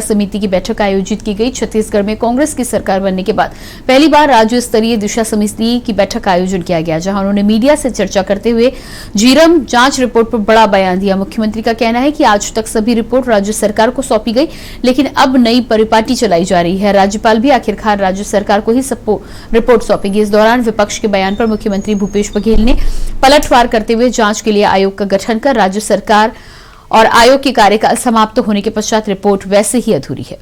समिति की बैठक आयोजित की गई। छत्तीसगढ़ में कांग्रेस की सरकार बनने के बाद पहली बार राज्य स्तरीय दिशा समिति की बैठक का आयोजन किया गया, जहां उन्होंने मीडिया से चर्चा करते हुए झीरम जांच रिपोर्ट पर बड़ा बयान दिया। मुख्यमंत्री का कहना है कि आज तक सभी रिपोर्ट राज्य सरकार को सौंपी गई, लेकिन अब नई परिपाटी चलाई जा रही है। राज्यपाल भी आखिरकार राज्य सरकार को ही सबको रिपोर्ट सौंपेगी। इस दौरान विपक्ष के बयान पर मुख्यमंत्री भूपेश बघेल ने पलटवार करते हुए जांच के लिए आयोग का गठन कर राज्य सरकार और आयोग के कार्यकाल समाप्त होने के पश्चात रिपोर्ट वैसे ही अधूरी है।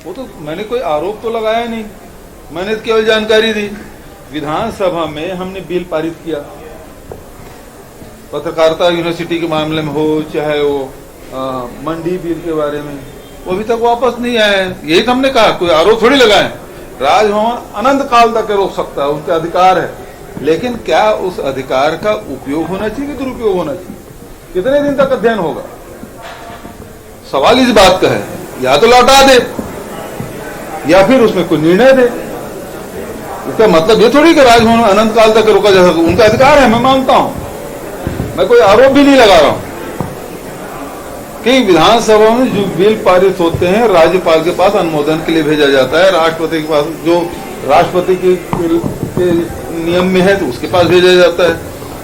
वो तो मैंने कोई आरोप तो लगाया नहीं, मैंने केवल जानकारी दी। विधानसभा में हमने बिल पारित किया, पत्रकारिता यूनिवर्सिटी के मामले में हो, चाहे वो मंडी बिल के बारे में, वो अभी तक वापस नहीं आए। यही तो हमने कहा, कोई आरोप थोड़ी लगाए। राजभवन अनंत काल तक रोक सकता है, उनका अधिकार है, लेकिन क्या उस अधिकार का उपयोग होना चाहिए कि दुरुपयोग होना चाहिए? कितने दिन तक अध्ययन होगा? सवाल इस बात का है, या तो लौटा दे या फिर उसमें कोई निर्णय दे। इसका मतलब ये थोड़ी कि राजभवन अनंत काल तक रोका जा सकता, उनका अधिकार है, मैं मानता हूं। मैं कोई आरोप भी नहीं लगा रहा हूं कि विधानसभा में जो बिल पारित होते हैं राज्यपाल के पास अनुमोदन के लिए भेजा जाता है, राष्ट्रपति के पास, जो राष्ट्रपति के नियम में है तो उसके पास भेजा जाता है,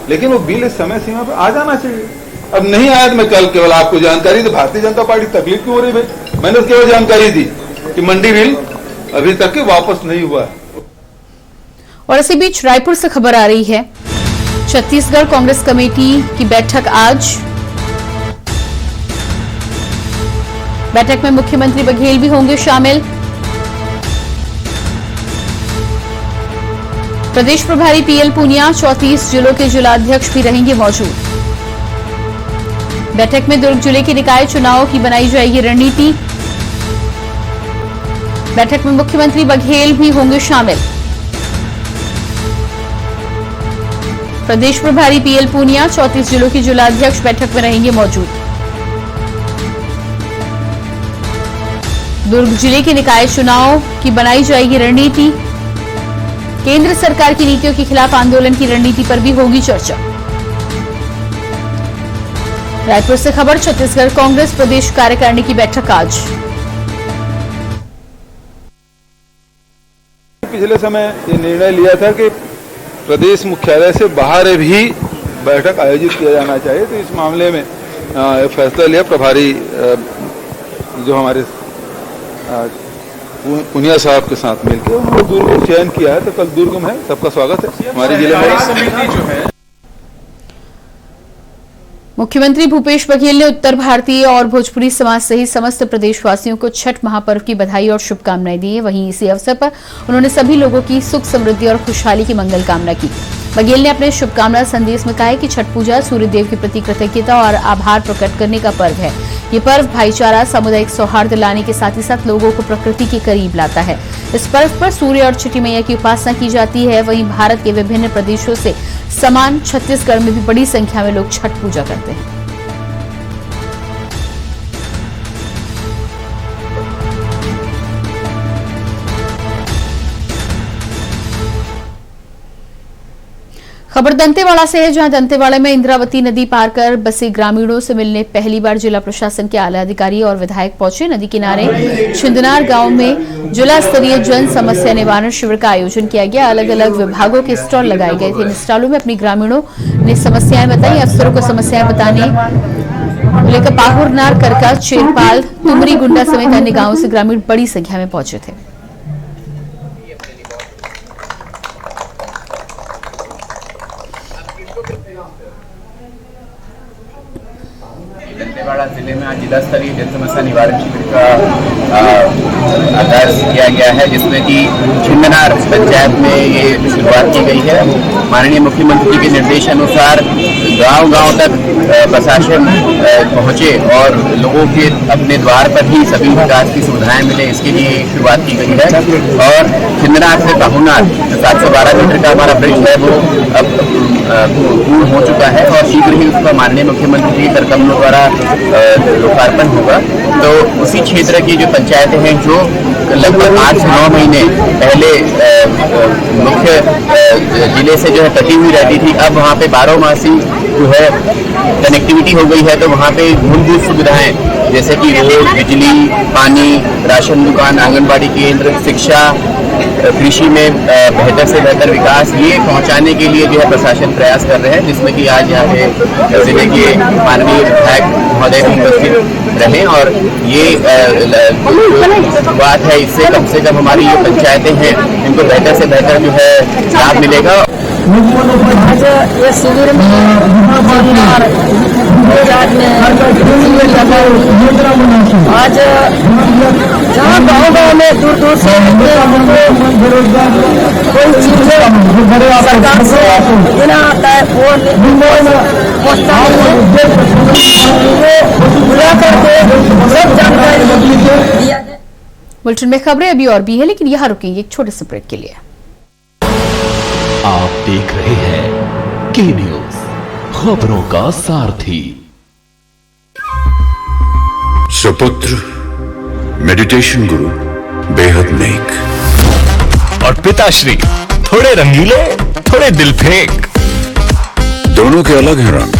लेकिन वो बिल इस समय सीमा पर आ जाना चाहिए। अब नहीं आया तो मैं कल केवल आपको जानकारी दी। भारतीय जनता पार्टी तकलीफ क्यों हो रही भाई? मैंने तो केवल जानकारी दी कि मंडी बिल अभी तक के वापस नहीं हुआ है। और इसी बीच रायपुर से खबर आ रही है, छत्तीसगढ़ कांग्रेस कमेटी की बैठक आज। बैठक में मुख्यमंत्री बघेल भी होंगे शामिल। प्रदेश प्रभारी पीएल पूनिया, 34 जिलों के जिलाध्यक्ष भी रहेंगे मौजूद। बैठक में दुर्ग जिले के निकाय चुनाव की बनाई जाएगी रणनीति। बैठक में मुख्यमंत्री बघेल भी होंगे शामिल। प्रदेश प्रभारी पीएल पूनिया, 34 जिलों के जिलाध्यक्ष बैठक में रहेंगे मौजूद। दुर्ग जिले के निकाय चुनाव की बनाई जाएगी रणनीति। केंद्र सरकार की नीतियों के खिलाफ आंदोलन की रणनीति पर भी होगी चर्चा। रायपुर से खबर, छत्तीसगढ़ कांग्रेस प्रदेश कार्यकारिणी की बैठक आज। पिछले समय ये निर्णय लिया था कि प्रदेश मुख्यालय से बाहर भी बैठक आयोजित किया जाना चाहिए, तो इस मामले में फैसला लिया प्रभारी जो हमारे पुनिया साहब के साथ मिलकर उन्होंने दुर्ग चयन किया है, तो कल दुर्ग में है। सबका स्वागत है हमारे जिले में। समिति जो है, मुख्यमंत्री भूपेश बघेल ने उत्तर भारतीय और भोजपुरी समाज सहित समस्त प्रदेशवासियों को छठ महापर्व की बधाई और शुभकामनाएं दी है। वहीं इसी अवसर पर उन्होंने सभी लोगों की सुख समृद्धि और खुशहाली की मंगल कामना की। बघेल ने अपने शुभकामना संदेश में कहा है कि छठ पूजा सूर्यदेव के प्रति कृतज्ञता और आभार प्रकट करने का पर्व है। ये पर्व भाईचारा, सामुदायिक सौहार्द लाने के साथ ही साथ लोगों को प्रकृति के करीब लाता है। इस पर्व पर सूर्य और छठी मैया की उपासना की जाती है। वहीं भारत के विभिन्न प्रदेशों से समान छत्तीसगढ़ में भी बड़ी संख्या में लोग छठ पूजा करते हैं। खबर दंतेवाड़ा से है, जहां दंतेवाड़ा में इंद्रावती नदी पार कर बसे ग्रामीणों से मिलने पहली बार जिला प्रशासन के आला अधिकारी और विधायक पहुंचे। नदी किनारे छिंदनार गांव में जिला स्तरीय जन समस्या निवारण शिविर का आयोजन किया गया। अलग अलग विभागों के स्टॉल लगाए गए थे। इन स्टॉलों में अपनी ग्रामीणों ने समस्याएं बताई। अफसरों को समस्याएं बताने लेकर पाहुरनार, करका, चेरपाल, तुमरी, गुंडा समेत अन्य गांवों से ग्रामीण बड़ी संख्या में पहुंचे थे। दंतेवाड़ा जिले में आज जिला स्तरीय जन समस्या निवारण शिविर का आगाज किया गया है, जिसमें कि छिंदनार पंचायत में ये शुरुआत की गई है। माननीय मुख्यमंत्री के निर्देशानुसार गांव-गांव तक प्रशासन पहुंचे और लोगों के अपने द्वार पर ही सभी विकास की सुविधाएं मिले, इसके लिए शुरुआत की गई है। और छिंदनार से पाहुनार 712 मीटर का हमारा ब्रिज है, वो अब पूर्ण हो चुका है और शीघ्र ही उसका माननीय मुख्यमंत्री कर कमलों द्वारा लोकार्पण होगा। तो उसी क्षेत्र की जो पंचायतें हैं जो लगभग 8 से 9 महीने पहले मुख्य जिले से जो है कटी हुई रहती थी, अब वहाँ पे 12 मासी जो है कनेक्टिविटी हो गई है। तो वहाँ पे मूलभूत सुविधाएं जैसे कि रोड, बिजली, पानी, राशन दुकान, आंगनबाड़ी केंद्र, शिक्षा, कृषि में बेहतर से बेहतर विकास, ये पहुंचाने के लिए जो है प्रशासन प्रयास कर रहे हैं, जिसमें कि आज यहाँ पे जिले के माननीय विधायक महोदय भी उपस्थित रहे। और ये बात है, इससे कम से कम हमारी जो पंचायतें हैं इनको बेहतर से बेहतर जो है लाभ मिलेगा। आज ये शिविर में आज जहाँ गाँव में दूर दूर से कोई चीज सरकार से देना आता है वो पहुँचता बुला करके सब जानकारी दिया जाए। बुलेटिन में खबरें अभी और भी है, लेकिन यहाँ रुकेंगे एक छोटे से ब्रेक के लिए। आप देख रहे हैं के न्यूज, खबरों का सारथी। सुपुत्र मेडिटेशन गुरु बेहद नेक और पिताश्री थोड़े रंगीले, थोड़े दिल फेंक। दोनों के अलग हैं रंग,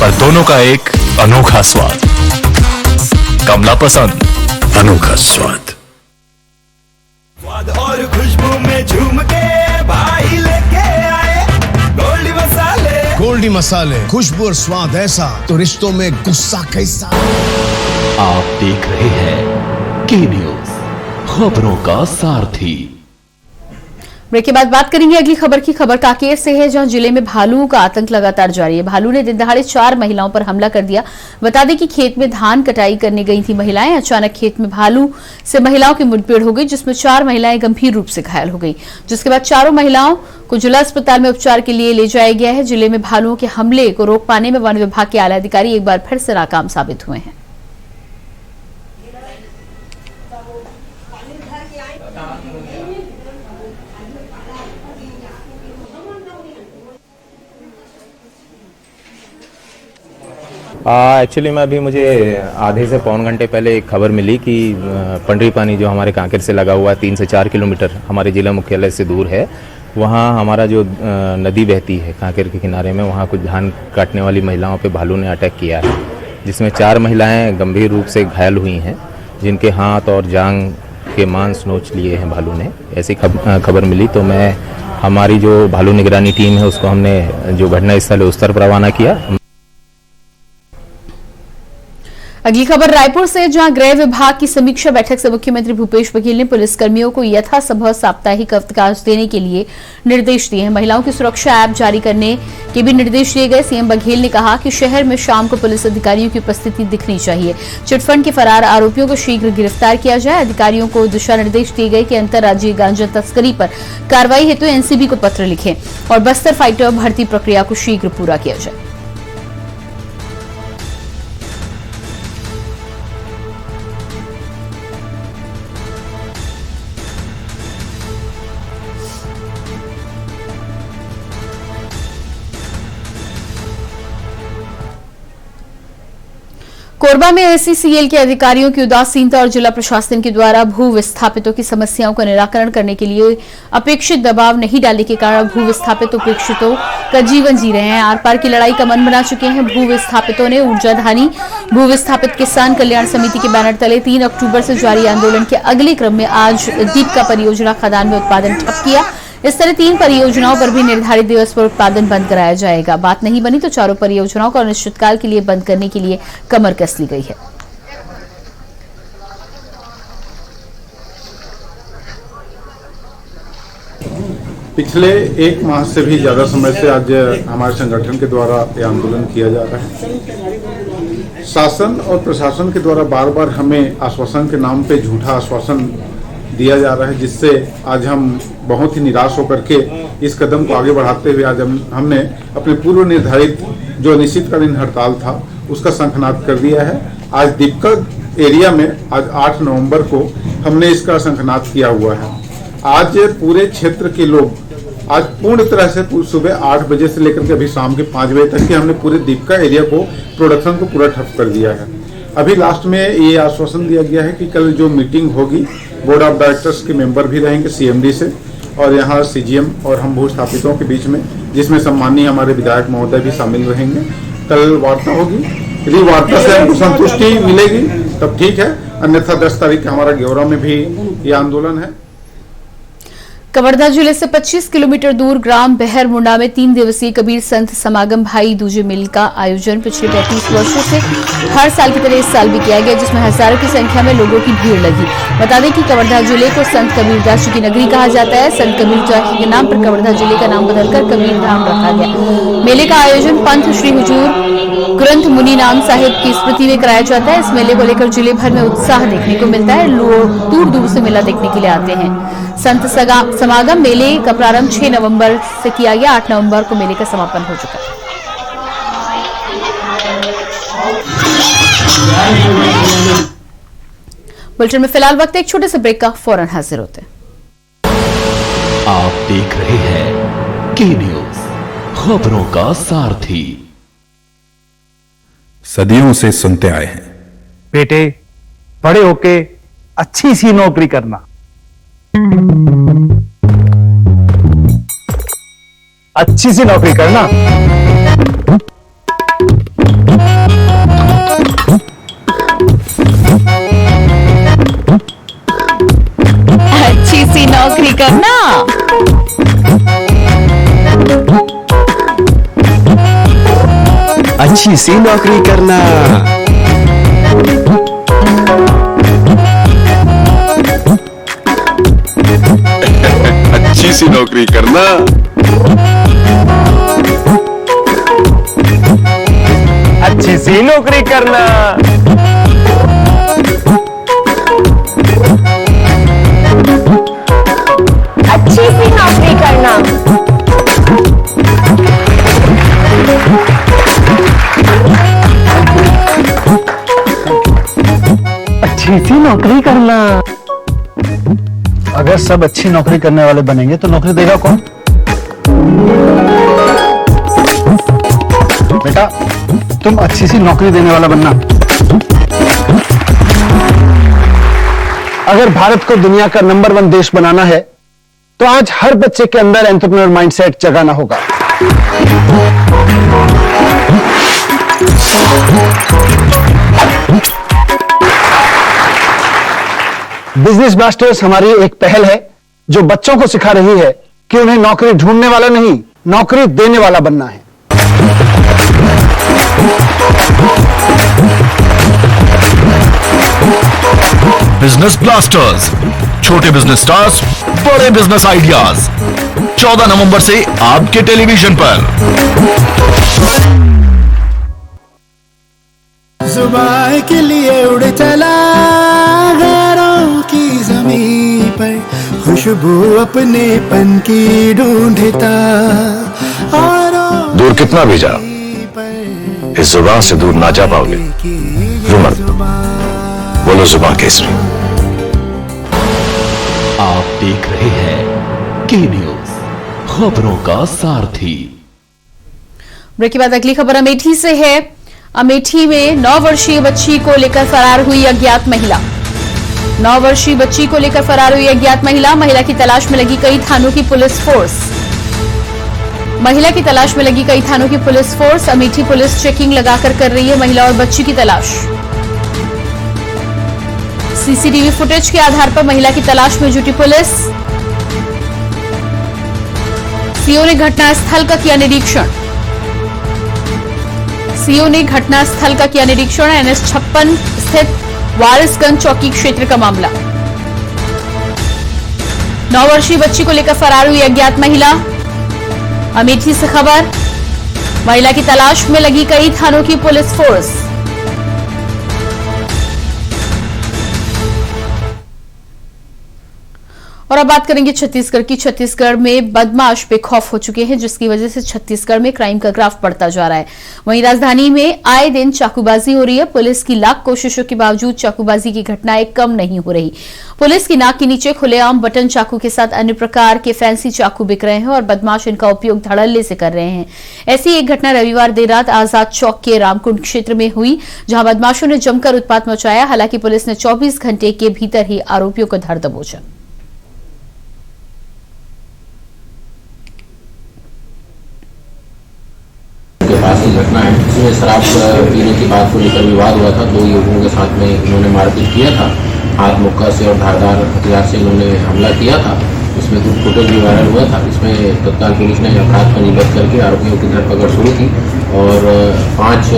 पर दोनों का एक अनोखा स्वाद। कमला पसंद, अनोखा स्वाद। और खुशबू में झूम के भाई लेके आए गोल्डी मसाले। गोल्डी मसाले, खुशबू और स्वाद ऐसा तो रिश्तों में गुस्सा कैसा। आप देख रहे हैं के न्यूज, खबरों का सारथी। ब्रेक के बाद बात करेंगे अगली खबर की। खबर कांकेर से है, जहां जिले में भालू का आतंक लगातार जारी है। भालू ने दिन दहाड़े 4 महिलाओं पर हमला कर दिया। बता दें कि खेत में धान कटाई करने गई थी महिलाएं। अचानक खेत में भालू से महिलाओं की मुठभेड़ हो गई, जिसमें 4 महिलाएं गंभीर रूप से घायल हो गई, जिसके बाद चारों महिलाओं को जिला अस्पताल में उपचार के लिए ले जाया गया है। जिले में भालुओं के हमले को रोक पाने में वन विभाग के आला अधिकारी एक बार फिर से नाकाम साबित हुए हैं। एक्चुअली में अभी मुझे आधे से पौन घंटे पहले एक खबर मिली कि पंडरी पानी जो हमारे कांकेर से लगा हुआ 3 से 4 किलोमीटर हमारे जिला मुख्यालय से दूर है, वहाँ हमारा जो नदी बहती है कांकेर के किनारे में, वहाँ कुछ धान काटने वाली महिलाओं पे भालू ने अटैक किया है, जिसमें 4 महिलाएं गंभीर रूप से घायल हुई हैं, जिनके हाथ और जांघ के मांस नोच लिए हैं भालू ने। ऐसी खबर मिली तो मैं हमारी जो भालू निगरानी टीम है उसको हमने जो घटना स्थल है उस तरफ रवाना किया। अगली खबर रायपुर से, जहां गृह विभाग की समीक्षा बैठक से मुख्यमंत्री भूपेश बघेल ने पुलिसकर्मियों को यथासंभव साप्ताहिक अवकाश देने के लिए निर्देश दिए हैं। महिलाओं की सुरक्षा ऐप जारी करने के भी निर्देश दिए गए। सीएम बघेल ने कहा कि शहर में शाम को पुलिस अधिकारियों की उपस्थिति दिखनी चाहिए। चिटफंड के फरार आरोपियों को शीघ्र गिरफ्तार किया जाए। अधिकारियों को दिशा निर्देश दिए गए कि अंतर्राज्यीय गांजा तस्करी पर कार्रवाई हेतु एनसीबी को पत्र लिखें और बस्तर फाइटर भर्ती प्रक्रिया को शीघ्र पूरा किया जाए। कोरबा में एससीसीएल के अधिकारियों की उदासीनता और जिला प्रशासन के द्वारा भू विस्थापितों की समस्याओं का निराकरण करने के लिए अपेक्षित दबाव नहीं डालने के कारण भू विस्थापित उपेक्षितों का जीवन जी रहे हैं। आर पार की लड़ाई का मन बना चुके हैं। भू विस्थापितों ने ऊर्जाधानी भू विस्थापित किसान कल्याण समिति के बैनर तले 3 अक्टूबर से जारी आंदोलन के अगले क्रम में आज दीपका परियोजना खदान में उत्पादन ठप किया। इस तरह 3 परियोजनाओं पर भी निर्धारित दिवस पर उत्पादन बंद कराया जाएगा। बात नहीं बनी तो चारों परियोजनाओं को अनिश्चितकाल के लिए बंद करने के लिए कमर कस ली गई है। पिछले 1 माह से भी ज्यादा समय से आज हमारे संगठन के द्वारा ये आंदोलन किया जा रहा है। शासन और प्रशासन के द्वारा बार बार हमें आश्वासन के नाम पे झूठा आश्वासन दिया जा रहा है, जिससे आज हम बहुत ही निराश होकर के इस कदम को आगे बढ़ाते हुए आज हमने अपने पूर्व निर्धारित जो अनिश्चितकालीन हड़ताल था उसका शंखनाद कर दिया है। आज दीपका एरिया में आज 8 नवंबर को हमने इसका शंखनाद किया हुआ है। आज पूरे क्षेत्र के लोग आज पूर्ण तरह से सुबह 8 बजे से लेकर के अभी शाम के 5 बजे तक के हमने पूरे दीपका एरिया को प्रोडक्शन को पूरा ठप कर दिया है। अभी लास्ट में ये आश्वासन दिया गया है कि कल जो मीटिंग होगी बोर्ड ऑफ डायरेक्टर्स के मेंबर भी रहेंगे CMD से और यहाँ CGM और हम भूस्थापितों के बीच में, जिसमें सम्मानीय हमारे विधायक महोदय भी शामिल रहेंगे। कल वार्ता होगी, यदि वार्ता से हमको संतुष्टि मिलेगी तब ठीक है, अन्यथा 10 तारीख का हमारा गेवरा में भी ये आंदोलन है। कवर्धा जिले से 25 किलोमीटर दूर ग्राम बहर मुंडा में 3 दिवसीय कबीर संत समागम भाई दूजे मिल का आयोजन पिछले 35 वर्षों से हर साल की तरह इस साल भी किया गया, जिसमें हजारों की संख्या में लोगों की भीड़ लगी। बता दें कि कवर्धा जिले को संत कबीरदास जी की नगरी कहा जाता है। संत कबीरदास जी के नाम पर कवर्धा जिले का नाम बदलकर कबीरधाम रखा गया। मेले का आयोजन पंथ श्री हुजूर ग्रंथ मुनि नाम साहिब की स्मृति में कराया जाता है। इस मेले को लेकर जिले भर में उत्साह देखने को मिलता है। लोग दूर दूर से मेला देखने के लिए आते हैं। संत समागम मेले का प्रारंभ 6 नवंबर से किया गया। 8 नवंबर को मेले का समापन हो चुका है। बुलेटिन में फिलहाल वक्त एक छोटे से ब्रेक का, फौरन हाजिर होते हैं। आप देख रहे हैं के न्यूज, खबरों का सारथी। सदियों से सुनते आए हैं, बेटे बड़े होके अच्छी सी नौकरी करना, अच्छी सी नौकरी करना। अच्छी सी नौकरी करना। अच्छी सी नौकरी करना। अच्छी सी नौकरी करना। अच्छी सी नौकरी करना। अच्छी सी नौकरी करना। अच्छी सी नौकरी करना। अगर सब अच्छी नौकरी करने वाले बनेंगे तो नौकरी देगा कौन? बेटा तुम अच्छी सी नौकरी देने वाला बनना। अगर भारत को दुनिया का नंबर 1 देश बनाना है तो आज हर बच्चे के अंदर एंटरप्रेन्योर माइंडसेट जगाना होगा। बिजनेस ब्लास्टर्स हमारी एक पहल है जो बच्चों को सिखा रही है कि उन्हें नौकरी ढूंढने वाला नहीं, नौकरी देने वाला बनना है। बिजनेस ब्लास्टर्स, छोटे बिजनेस स्टार्स, बड़े बिजनेस आइडियाज, 14 नवंबर से आपके टेलीविजन पर। जुबान के लिए उड़ चला गैरों की जमीन पर, खुशबू अपने पन की ढूंढता। दूर कितना भी जा, इस जुबान से दूर ना जा पाओगे। रुमल बोलो जुबान केसरी। आप देख रहे हैं के न्यूज, खबरों का सारथी। ब्रेक के बाद अगली खबर अमेठी से है। अमेठी में 9 वर्षीय बच्ची को लेकर फरार हुई अज्ञात महिला। 9 वर्षीय बच्ची को लेकर फरार हुई अज्ञात महिला। महिला की तलाश में लगी कई थानों की पुलिस फोर्स। महिला की तलाश में लगी कई थानों की police force. Amethi police checking लगाकर कर रही है महिला और बच्ची की तलाश। सीसीटीवी फुटेज के आधार पर महिला की तलाश में जुटी पुलिस। सीओ ने घटनास्थल का किया निरीक्षण। सीओ ने घटनास्थल का किया निरीक्षण। NH 56 स्थित वारिसगंज चौकी क्षेत्र का मामला। 9 वर्षीय बच्ची को लेकर फरार हुई अज्ञात महिला। अमेठी से खबर। महिला की तलाश में लगी कई थानों की पुलिस फोर्स। और अब बात करेंगे छत्तीसगढ़ की। छत्तीसगढ़ में बदमाश बेखौफ हो चुके हैं, जिसकी वजह से छत्तीसगढ़ में क्राइम का ग्राफ बढ़ता जा रहा है। वहीं राजधानी में आए दिन चाकूबाजी हो रही है। पुलिस की लाख कोशिशों के बावजूद चाकूबाजी की घटनाएं कम नहीं हो रही। पुलिस की नाक के नीचे खुलेआम बटन चाकू के साथ अन्य प्रकार के फैंसी चाकू बिक रहे हैं और बदमाश इनका उपयोग धड़ल्ले से कर रहे हैं। ऐसी एक घटना रविवार देर रात आजाद चौक के रामकुंड क्षेत्र में हुई, जहां बदमाशों ने जमकर उत्पात मचाया। हालांकि पुलिस ने 24 घंटे के भीतर ही आरोपियों को धर दबोचा। के पास की घटना है, इसमें शराब पीने की बात को लेकर विवाद हुआ था। 2 युवकों के साथ में इन्होंने मारपीट किया था, हाथ मुक्का से और धारदार हथियार से इन्होंने हमला किया था। इसमें कुछ फुटेज भी वायरल हुआ था। इसमें तत्काल पुलिस ने अपराध पंजीबद्ध करके आरोपियों की धरपकड़ शुरू की और 5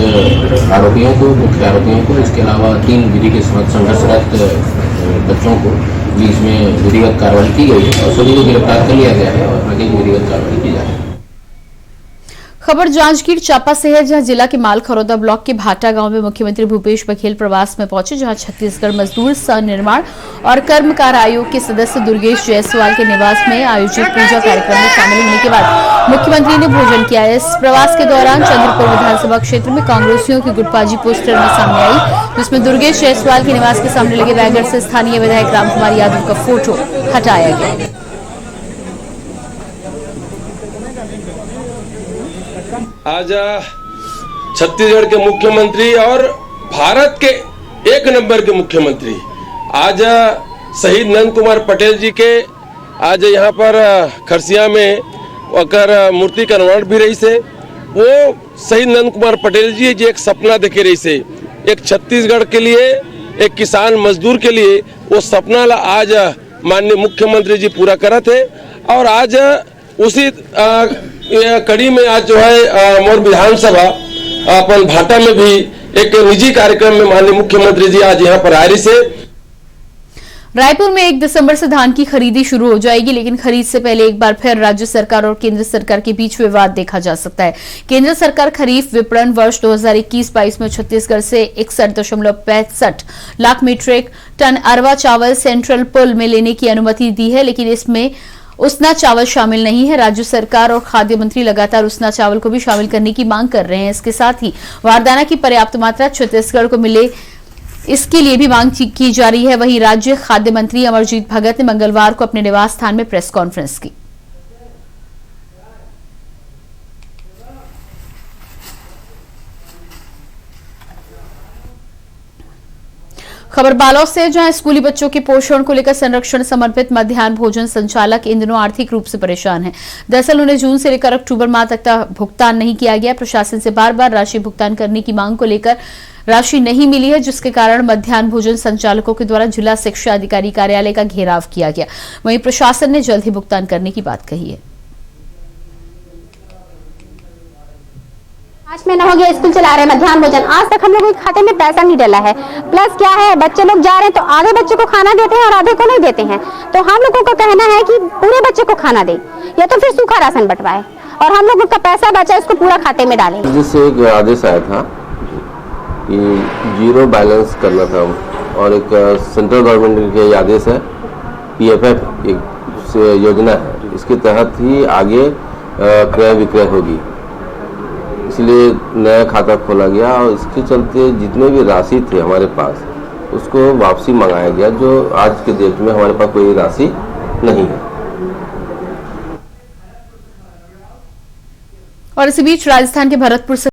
आरोपियों को, मुख्य आरोपियों को, इसके अलावा 3 विधि के संघर्षरत बच्चों को भी इसमें विधिवत कार्रवाई की गई है और सभी को गिरफ्तार कर लिया गया है और आगे विधिवत कार्रवाई की जा रही है। खबर जांजगीर चांपा से है, जहां जिला के मालखरौदा ब्लॉक के भाटा गांव में मुख्यमंत्री भूपेश बघेल प्रवास में पहुंचे, जहां छत्तीसगढ़ मजदूर सह-निर्माण और कर्मकार आयोग के सदस्य दुर्गेश जायसवाल के निवास में आयोजित पूजा कार्यक्रम में शामिल होने के बाद मुख्यमंत्री ने भोजन किया। इस प्रवास के दौरान चंद्रपुर विधानसभा क्षेत्र में कांग्रेसियों की गुटबाजी पोस्टर में सामने आई, जिसमें दुर्गेश जायसवाल के निवास के सामने लगे बैनर से स्थानीय विधायक रामकुमार यादव का फोटो हटाया गया। आज छत्तीसगढ़ के मुख्यमंत्री और भारत के 1 नंबर के मुख्यमंत्री आज शहीद नंद कुमार पटेल जी के आज यहाँ पर खरसिया में ओकर मूर्ति का निर्माण भी रही से। वो शहीद नंद कुमार पटेल जी एक सपना देखे रही से, एक छत्तीसगढ़ के लिए, एक किसान मजदूर के लिए वो सपना ला आज माननीय मुख्यमंत्री जी पूरा करत है। और आज उसी कड़ी में आज जो है मोर विधानसभा अपन भाटा में भी एक निजी कार्यक्रम में माननीय मुख्यमंत्री जी आज यहाँ पर आ रही से। रायपुर में 1 दिसंबर से धान की खरीदी शुरू हो जाएगी, लेकिन खरीद से पहले एक बार फिर राज्य सरकार और केंद्र सरकार के बीच विवाद देखा जा सकता है। केंद्र सरकार खरीफ विपणन वर्ष 2021-22 में छत्तीसगढ़ से 61.65 लाख मीट्रिक टन अरवा चावल सेंट्रल पुल में लेने की अनुमति दी है, लेकिन इसमें उसना चावल शामिल नहीं है। राज्य सरकार और खाद्य मंत्री लगातार उसना चावल को भी शामिल करने की मांग कर रहे हैं। इसके साथ ही वारदाना की पर्याप्त मात्रा छत्तीसगढ़ को मिले, इसके लिए भी मांग की जा रही है। वहीं राज्य खाद्य मंत्री अमरजीत भगत ने मंगलवार को अपने निवास स्थान में प्रेस कॉन्फ्रेंस की। खबर बालोद से, जहां स्कूली बच्चों के पोषण को लेकर संरक्षण समर्पित मध्याह्न भोजन संचालक इन दिनों आर्थिक रूप से परेशान हैं। दरअसल उन्हें जून से लेकर अक्टूबर माह तक भुगतान नहीं किया गया। प्रशासन से बार बार राशि भुगतान करने की मांग को लेकर राशि नहीं मिली है, जिसके कारण मध्याह्न भोजन संचालकों के द्वारा जिला शिक्षा अधिकारी कार्यालय का घेराव किया गया। वहीं प्रशासन ने जल्द ही भुगतान करने की बात कही है। 5 महीना हो गया स्कूल चला रहे हैं मध्याह्न भोजन, आज तक हम लोगों के खाते में पैसा नहीं डला है। प्लस क्या है, बच्चे लोग जा रहे हैं तो आधे बच्चे को खाना देते हैं और आधे को नहीं देते हैं। तो हम लोगों का कहना है कि पूरे बच्चे को खाना दे या तो फिर सूखा राशन बंटवाए और हम लोगों का पैसा बचा इसको पूरा खाते में डालें। जिससे एक आदेश आया था कि 0 बैलेंस करना था और एक सेंट्रल गवर्नमेंट के आदेश है, PFF एक योजना है, इसके तहत ही आगे क्रय विक्रय होगी, इसलिए नया खाता खोला गया और इसके चलते जितने भी राशि थे हमारे पास उसको वापसी मंगाया गया, जो आज के डेट में हमारे पास कोई राशि नहीं है। और इसी बीच राजस्थान के भरतपुर से